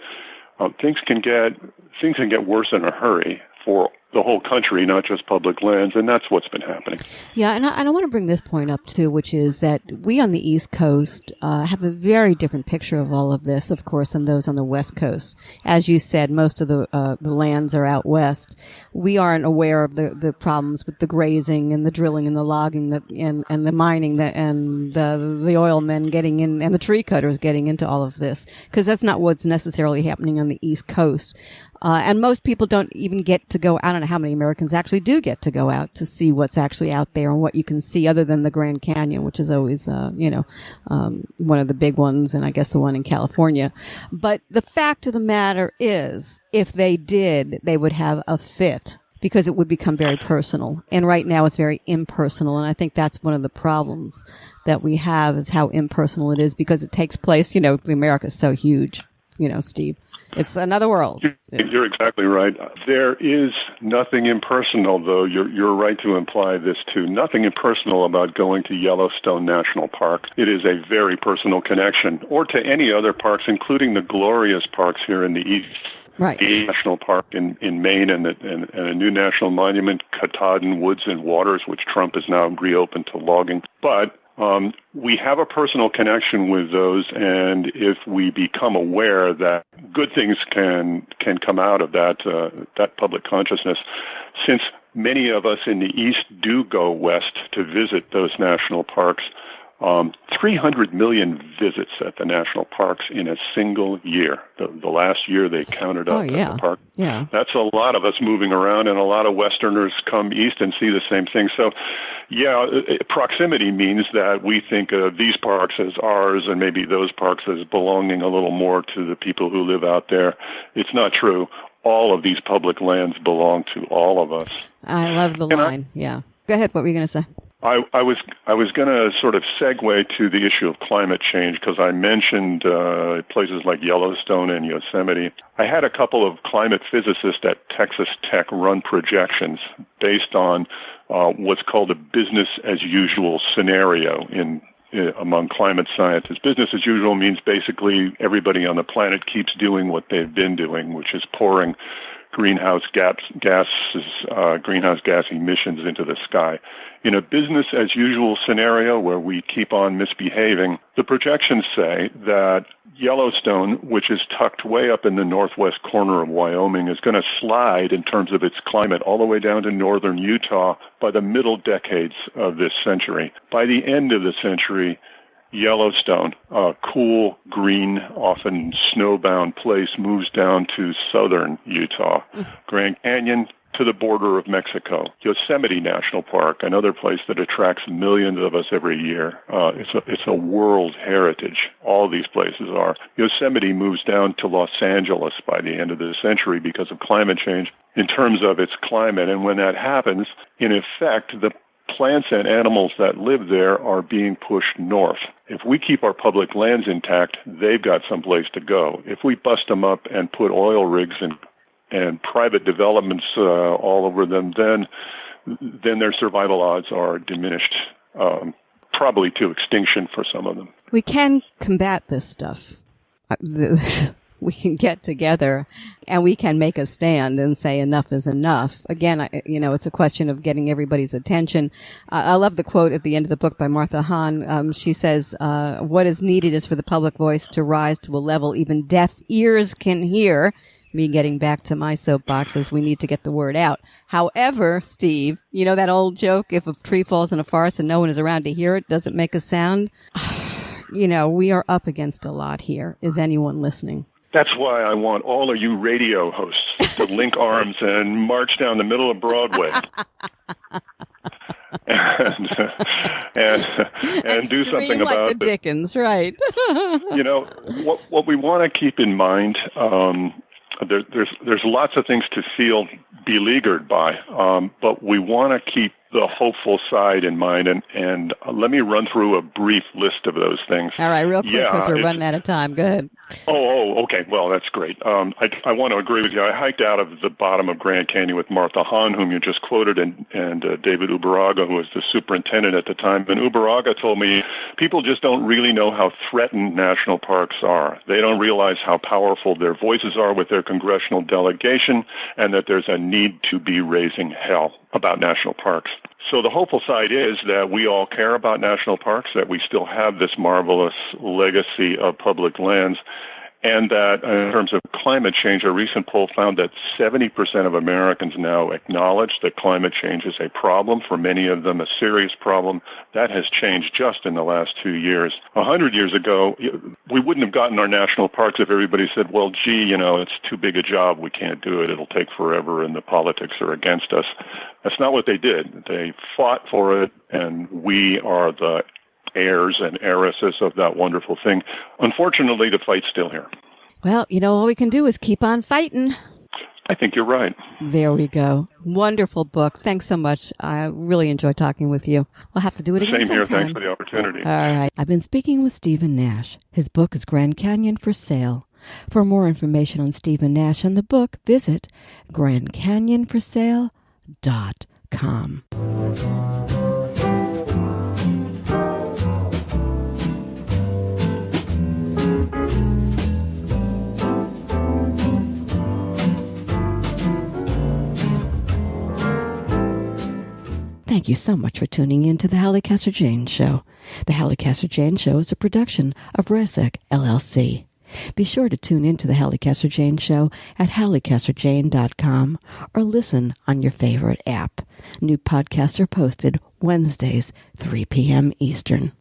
things can get worse in a hurry for the whole country, not just public lands, and that's what's been happening. Yeah, and I want to bring this point up, too, which is that we on the East Coast have a very different picture of all of this, of course, than those on the West Coast. As you said, most of the lands are out west. We aren't aware of the problems with the grazing and the drilling and the logging and the mining and the oil men getting in and the tree cutters getting into all of this, because that's not what's necessarily happening on the East Coast. And most people don't even get to go. I don't know how many Americans actually do get to go out to see what's actually out there and what you can see other than the Grand Canyon, which is always, one of the big ones, and I guess the one in California. But the fact of the matter is, if they did, they would have a fit, because it would become very personal. And right now it's very impersonal. And I think that's one of the problems that we have, is how impersonal it is, because it takes place, America's so huge, Steve. It's another world. You're exactly right. There is nothing impersonal, though. You're right to imply this, too. Nothing impersonal about going to Yellowstone National Park. It is a very personal connection, or to any other parks, including the glorious parks here in the East. Right. The National Park in Maine and a new national monument, Katahdin Woods and Waters, which Trump has now reopened to logging. But we have a personal connection with those, and if we become aware that good things can come out of that public consciousness, since many of us in the East do go west to visit those national parks, 300 million visits at the national parks in a single year. The last year they counted up at the park. Yeah. That's a lot of us moving around, and a lot of Westerners come east and see the same thing. So, proximity means that we think of these parks as ours and maybe those parks as belonging a little more to the people who live out there. It's not true. All of these public lands belong to all of us. I love the line. Yeah. Go ahead. What were you going to say? I was going to sort of segue to the issue of climate change, because I mentioned places like Yellowstone and Yosemite. I had a couple of climate physicists at Texas Tech run projections based on what's called a business as usual scenario among climate scientists. Business as usual means basically everybody on the planet keeps doing what they've been doing, which is pouring greenhouse gas emissions into the sky. In a business as usual scenario where we keep on misbehaving, the projections say that Yellowstone, which is tucked way up in the northwest corner of Wyoming, is going to slide in terms of its climate all the way down to northern Utah by the middle decades of this century. By the end of the century, Yellowstone, a cool, green, often snowbound place, moves down to southern Utah. Grand Canyon to the border of Mexico. Yosemite National Park, another place that attracts millions of us every year. It's a world heritage. All these places are. Yosemite moves down to Los Angeles by the end of the century because of climate change in terms of its climate. And when that happens, in effect, the plants and animals that live there are being pushed north. If we keep our public lands intact, they've got someplace to go. If we bust them up and put oil rigs and private developments all over them, then their survival odds are diminished, probably to extinction for some of them. We can combat this stuff. We can get together and we can make a stand and say enough is enough. Again, it's a question of getting everybody's attention. I love the quote at the end of the book by Martha Hahn. She says, what is needed is for the public voice to rise to a level even deaf ears can hear. Me getting back to my soapboxes, we need to get the word out. However, Steve, you know that old joke, if a tree falls in a forest and no one is around to hear it, does it make a sound? We are up against a lot here. Is anyone listening? That's why I want all of you radio hosts to link arms and march down the middle of Broadway. and do something like about the Dickens, right? What we want to keep in mind, there's lots of things to feel beleaguered by, but we want to keep the hopeful side in mind, and let me run through a brief list of those things. All right, real quick, because we're running out of time. Go ahead. Okay. Well, that's great. I want to agree with you. I hiked out of the bottom of Grand Canyon with Martha Hahn, whom you just quoted, and David Ubaraga, who was the superintendent at the time. And Ubaraga told me people just don't really know how threatened national parks are. They don't realize how powerful their voices are with their congressional delegation, and that there's a need to be raising hell about national parks. So the hopeful side is that we all care about national parks, that we still have this marvelous legacy of public lands, and that in terms of climate change, a recent poll found that 70% of Americans now acknowledge that climate change is a problem, for many of them a serious problem. That has changed just in the last 2 years. 100 years ago, we wouldn't have gotten our national parks if everybody said, well, gee, it's too big a job, we can't do it, it'll take forever, and the politics are against us. That's not what they did. They fought for it, and we are the heirs and heiresses of that wonderful thing. Unfortunately, the fight's still here. Well, all we can do is keep on fighting. I think you're right. There we go. Wonderful book. Thanks so much. I really enjoyed talking with you. We'll have to do it again Same here. sometime. Thanks for the opportunity. All right. I've been speaking with Stephen Nash. His book is Grand Canyon for Sale. For more information on Stephen Nash and the book, visit grandcanyonforsale.com. Thank you so much for tuning in to the Halli Casser-Jayne Show. The Halli Casser-Jayne Show is a production of Resec, LLC. Be sure to tune in to the Halli Casser-Jayne Show at hallicasserjayne.com or listen on your favorite app. New podcasts are posted Wednesdays, 3 p.m. Eastern.